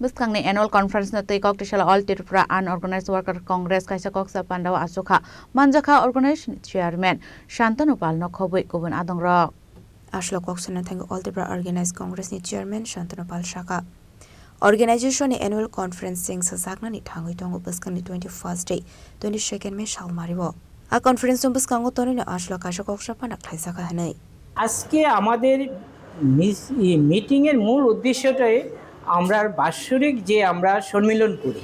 Buskang ni annual conference na kok tishala all Tripura unorganized worker congress kaisa koksa pandaw asuka manjaka organization chairman Shantanu Pal no khoboi kubun adong rok Ashlo koksana thang all Tripura organized congress ni chairman Shantanu Pal shaka organization ni annual conference sing sasakna ni thangoi tongo buskang ni 21st day 22nd me shalmaribo a conference tum buskango toni ni ashlo kaisa koksa pana khaisa ka hanai আজকে আমাদের meeting এর মূল উদ্দেশ্যটাই আমরা বাৎসরিক যে আমরা সম্মেলন করি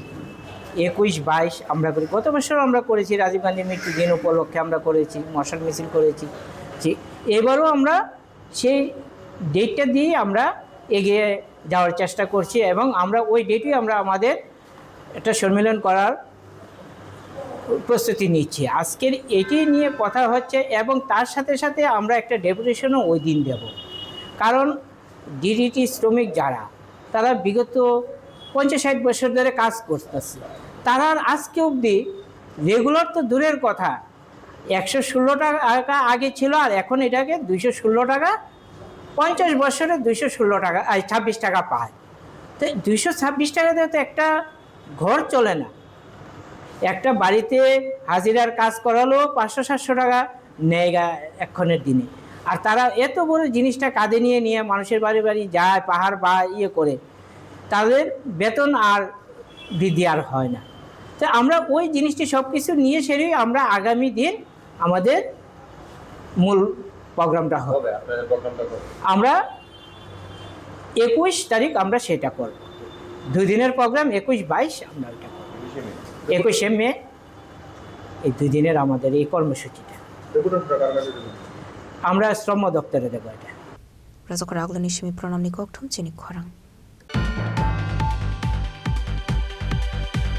21-22 আমরা করি গত বছর আমরা করেছি রাজীব গান্ধী মৃত্যু দিন উপলক্ষে আমরা করেছি মশাল মিছিল করেছি যে এবারও আমরা সেই ডেটটা দিয়ে আমরা এগিয়ে যাওয়ার চেষ্টা করছি এবং আমরা ওই ডেটে আমরা আমাদের একটা সম্মেলন করার প্রস্তুতি নিচ্ছি আজকের এটি নিয়ে কথা হচ্ছে এবং তার সাথে সাথে আমরা একটা ডেপুটেশনও ওই দিন দেব কারণ ডিডিটি শ্রমিক যারা তারা বিগত 50-60 বছর ধরে কাজ করতেছে তারা আজকে অবধি রেগুলার তো দূরের কথা 116 টাকা আগে ছিল আর এখন এটাকে 216 টাকা 50 বছরে 216 টাকা 26 টাকা পায় তো 226 টাকাতে তো একটা ঘর চলে না একটা বাড়িতে হাজিরার কাজ করালো 500-700 টাকা নেয় এখনের দিনে আর তারা এত বড় জিনিসটা কাঁধে নিয়ে মানুষের বাড়ি বাড়ি যায় পাহাড় বা করে তাদের বেতন আর বৃদ্ধি আর হয় না তো আমরা ওই জিনিসটি সব কিছু নিয়ে সেরেই আমরা আগামী দিন আমাদের মূল প্রোগ্রামটা হবে আমরা 21 তারিখ আমরা সেটা করব 2 দিনের প্রোগ্রাম 21-22 আমরা এটা করব 21 মে এই 2 দিনের আমাদের এই কর্মসূচিটা আমরা শ্রম দপ্তরে দেবো এটা রাজকর আগলনি সিমি প্রণাম নিকক থুম চিনি খরাং